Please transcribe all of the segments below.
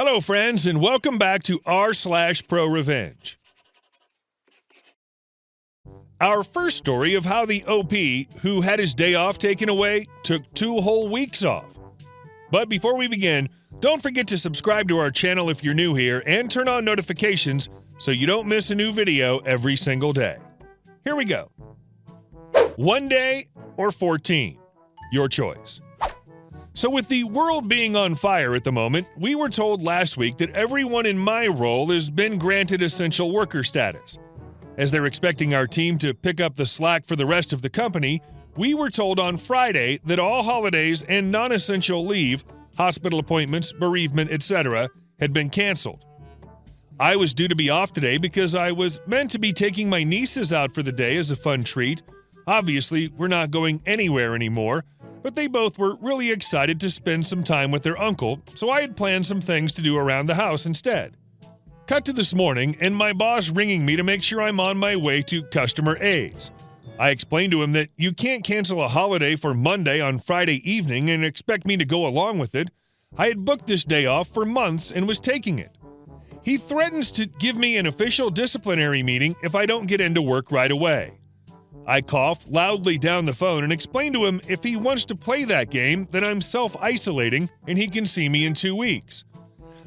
Hello, friends, and welcome back to r/ProRevenge. Our first story of how the OP, who had his day off taken away, took 2 whole weeks off. But before we begin, don't forget to subscribe to our channel if you're new here and turn on notifications so you don't miss a new video every single day. Here we go. 1 day or 14? Your choice. So with the world being on fire at the moment, we were told last week that everyone in my role has been granted essential worker status. As they're expecting our team to pick up the slack for the rest of the company, we were told on Friday that all holidays and non-essential leave, hospital appointments, bereavement, etc., had been canceled. I was due to be off today because I was meant to be taking my nieces out for the day as a fun treat. Obviously, we're not going anywhere anymore, but they both were really excited to spend some time with their uncle, so I had planned some things to do around the house instead. Cut to this morning, and my boss ringing me to make sure I'm on my way to customer A's. I explained to him that you can't cancel a holiday for Monday on Friday evening and expect me to go along with it. I had booked this day off for months and was taking it. He threatens to give me an official disciplinary meeting if I don't get into work right away. I cough loudly down the phone and explain to him if he wants to play that game, then I'm self-isolating and he can see me in 2 weeks.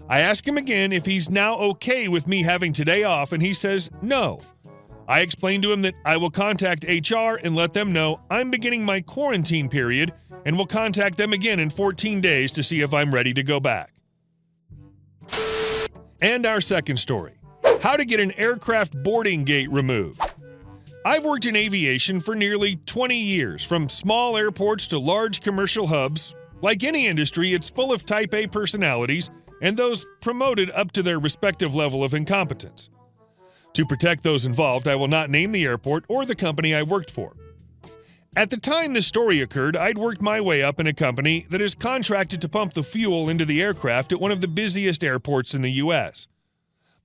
I ask him again if he's now okay with me having today off, and he says no. I explain to him that I will contact HR and let them know I'm beginning my quarantine period and will contact them again in 14 days to see if I'm ready to go back. And our second story, how to get an aircraft boarding gate removed. I've worked in aviation for nearly 20 years, from small airports to large commercial hubs. Like any industry, it's full of Type A personalities and those promoted up to their respective level of incompetence. To protect those involved, I will not name the airport or the company I worked for. At the time this story occurred, I'd worked my way up in a company that is contracted to pump the fuel into the aircraft at one of the busiest airports in the U.S.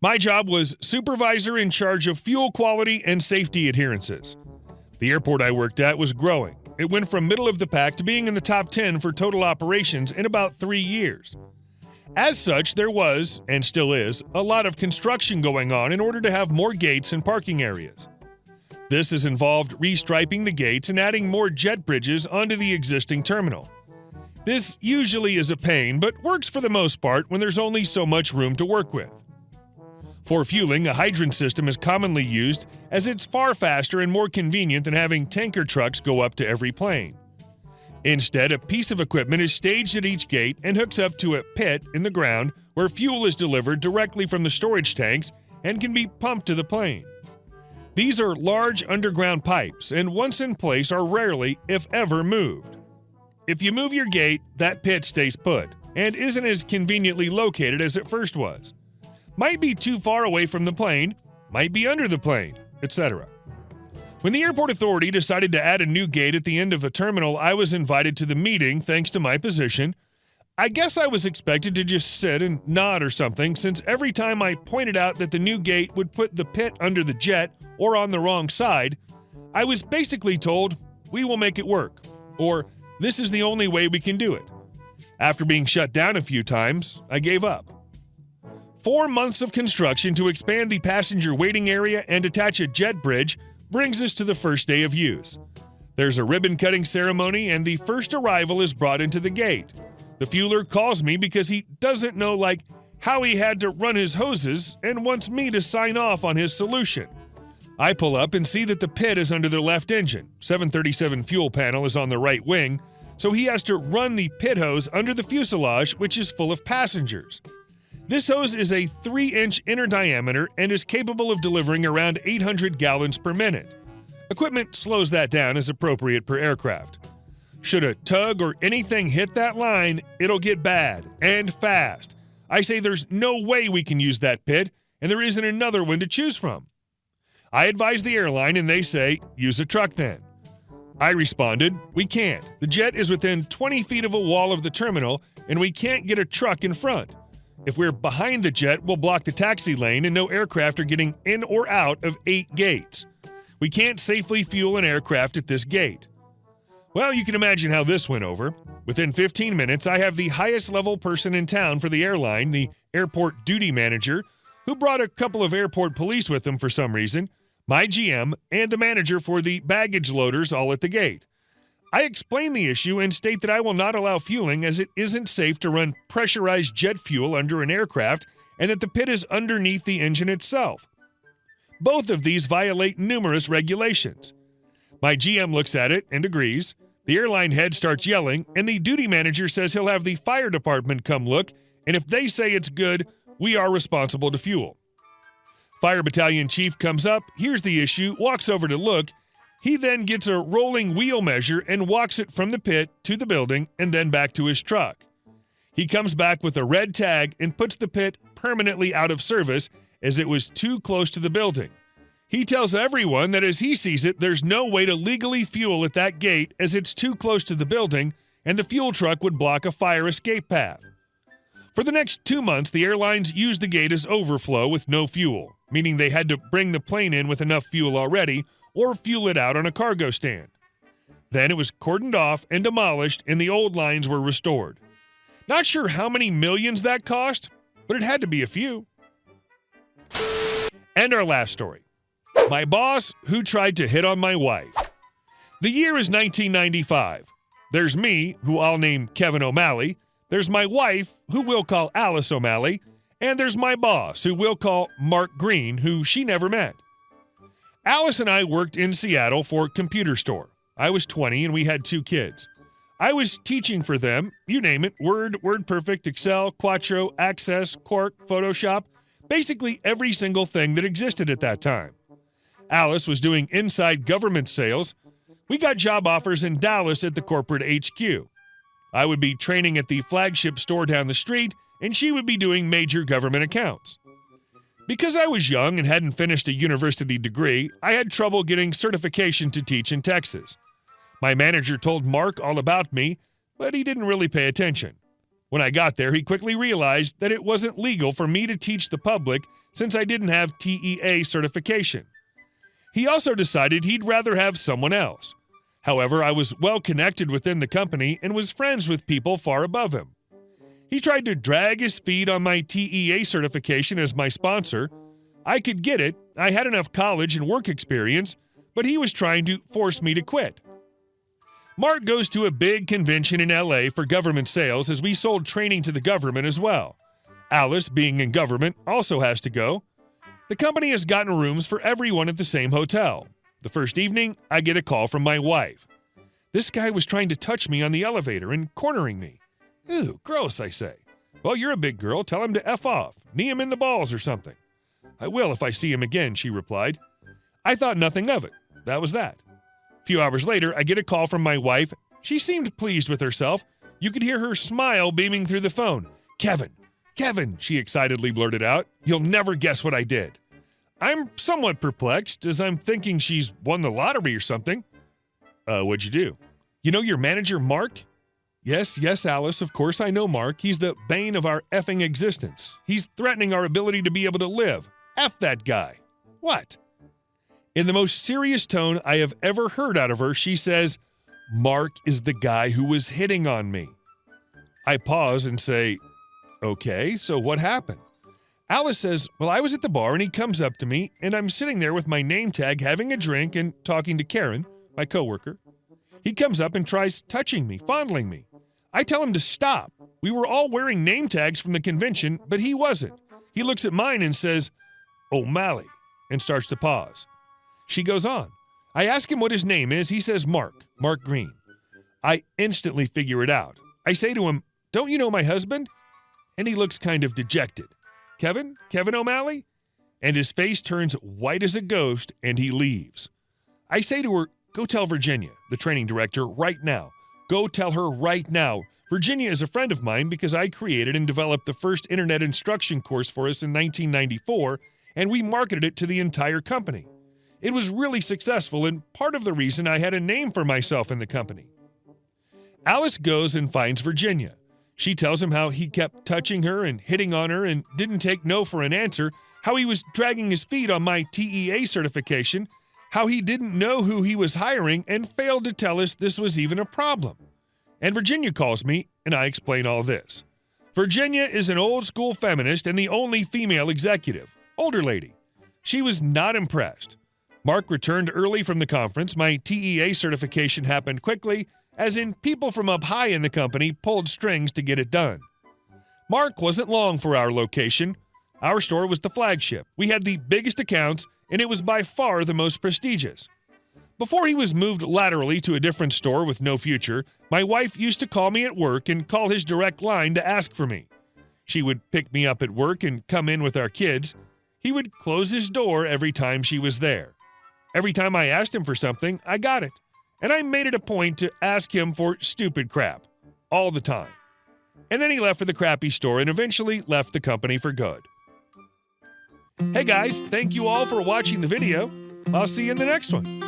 My job was supervisor in charge of fuel quality and safety adherences. The airport I worked at was growing. It went from middle of the pack to being in the top 10 for total operations in about 3 years. As such, there was, and still is, a lot of construction going on in order to have more gates and parking areas. This has involved restriping the gates and adding more jet bridges onto the existing terminal. This usually is a pain, but works for the most part when there's only so much room to work with. For fueling, a hydrant system is commonly used as it's far faster and more convenient than having tanker trucks go up to every plane. Instead, a piece of equipment is staged at each gate and hooks up to a pit in the ground where fuel is delivered directly from the storage tanks and can be pumped to the plane. These are large underground pipes, and once in place are rarely, if ever, moved. If you move your gate, that pit stays put and isn't as conveniently located as it first was. Might be too far away from the plane, might be under the plane, etc. When the airport authority decided to add a new gate at the end of a terminal, I was invited to the meeting thanks to my position. I guess I was expected to just sit and nod or something, since every time I pointed out that the new gate would put the pit under the jet or on the wrong side, I was basically told, "We will make it work," or "This is the only way we can do it." After being shut down a few times, I gave up. 4 months of construction to expand the passenger waiting area and attach a jet bridge brings us to the first day of use. There's a ribbon-cutting ceremony, and the first arrival is brought into the gate. The fueler calls me because he doesn't know, how he had to run his hoses and wants me to sign off on his solution. I pull up and see that the pit is under the left engine. 737 fuel panel is on the right wing, so he has to run the pit hose under the fuselage, which is full of passengers. This hose is a 3-inch inner diameter and is capable of delivering around 800 gallons per minute. Equipment slows that down as appropriate per aircraft. Should a tug or anything hit that line, it'll get bad, and fast. I say there's no way we can use that pit, and there isn't another one to choose from. I advise the airline, and they say, use a truck then. I responded, we can't. The jet is within 20 feet of a wall of the terminal, and we can't get a truck in front. If we're behind the jet, we'll block the taxi lane and no aircraft are getting in or out of 8 gates. We can't safely fuel an aircraft at this gate. Well, you can imagine how this went over. Within 15 minutes, I have the highest level person in town for the airline, the airport duty manager, who brought a couple of airport police with him for some reason, my GM, and the manager for the baggage loaders all at the gate. I explain the issue and state that I will not allow fueling as it isn't safe to run pressurized jet fuel under an aircraft and that the pit is underneath the engine itself. Both of these violate numerous regulations. My GM looks at it and agrees. The airline head starts yelling, and the duty manager says he'll have the fire department come look, and if they say it's good, we are responsible to fuel. Fire battalion chief comes up, hears the issue, walks over to look. He then gets a rolling wheel measure and walks it from the pit to the building and then back to his truck. He comes back with a red tag and puts the pit permanently out of service as it was too close to the building. He tells everyone that as he sees it, there's no way to legally fuel at that gate as it's too close to the building and the fuel truck would block a fire escape path. For the next 2 months, the airlines used the gate as overflow with no fuel, meaning they had to bring the plane in with enough fuel already or fuel it out on a cargo stand. Then it was cordoned off and demolished and the old lines were restored. Not sure how many millions that cost, but it had to be a few. And our last story. My boss who tried to hit on my wife. The year is 1995. There's me, who I'll name Kevin O'Malley. There's my wife, who we'll call Alice O'Malley. And there's my boss, who we'll call Mark Green, who she never met. Alice and I worked in Seattle for a computer store. I was 20 and we had 2 kids. I was teaching for them, you name it, Word, WordPerfect, Excel, Quattro, Access, Quark, Photoshop, basically every single thing that existed at that time. Alice was doing inside government sales. We got job offers in Dallas at the corporate HQ. I would be training at the flagship store down the street, and she would be doing major government accounts. Because I was young and hadn't finished a university degree, I had trouble getting certification to teach in Texas. My manager told Mark all about me, but he didn't really pay attention. When I got there, he quickly realized that it wasn't legal for me to teach the public since I didn't have TEA certification. He also decided he'd rather have someone else. However, I was well connected within the company and was friends with people far above him. He tried to drag his feet on my TEA certification as my sponsor. I could get it, I had enough college and work experience, but he was trying to force me to quit. Mark goes to a big convention in LA for government sales as we sold training to the government as well. Alice, being in government, also has to go. The company has gotten rooms for everyone at the same hotel. The first evening, I get a call from my wife. This guy was trying to touch me on the elevator and cornering me. Ew, gross, I say. Well, you're a big girl. Tell him to F off. Knee him in the balls or something. I will if I see him again, she replied. I thought nothing of it. That was that. A few hours later, I get a call from my wife. She seemed pleased with herself. You could hear her smile beaming through the phone. Kevin, she excitedly blurted out. You'll never guess what I did. I'm somewhat perplexed as I'm thinking she's won the lottery or something. What'd you do? You know your manager, Mark? Yes, Alice, of course I know Mark. He's the bane of our effing existence. He's threatening our ability to be able to live. F that guy. What? In the most serious tone I have ever heard out of her, she says, Mark is the guy who was hitting on me. I pause and say, okay, so what happened? Alice says, well, I was at the bar and he comes up to me and I'm sitting there with my name tag having a drink and talking to Karen, my coworker. He comes up and tries touching me, fondling me. I tell him to stop. We were all wearing name tags from the convention, but he wasn't. He looks at mine and says, O'Malley, and starts to pause. She goes on. I ask him what his name is. He says Mark Green. I instantly figure it out. I say to him, don't you know my husband? And he looks kind of dejected. Kevin O'Malley? And his face turns white as a ghost and he leaves. I say to her, go tell Virginia, the training director, right now. Go tell her right now. Virginia is a friend of mine because I created and developed the first internet instruction course for us in 1994, and we marketed it to the entire company. It was really successful and part of the reason I had a name for myself in the company. Alice goes and finds Virginia. She tells him how he kept touching her and hitting on her and didn't take no for an answer, how he was dragging his feet on my TEA certification, how he didn't know who he was hiring and failed to tell us this was even a problem. And Virginia calls me and I explain all this. Virginia is an old-school feminist and the only female executive. Older lady. She was not impressed. Mark returned early from the conference. My TEA certification happened quickly, as in people from up high in the company pulled strings to get it done. Mark wasn't long for our location. Our store was the flagship. We had the biggest accounts, and it was by far the most prestigious. Before he was moved laterally to a different store with no future, my wife used to call me at work and call his direct line to ask for me. She would pick me up at work and come in with our kids. He would close his door every time she was there. Every time I asked him for something, I got it. And I made it a point to ask him for stupid crap. All the time. And then he left for the crappy store and eventually left the company for good. Hey guys, thank you all for watching the video. I'll see you in the next one.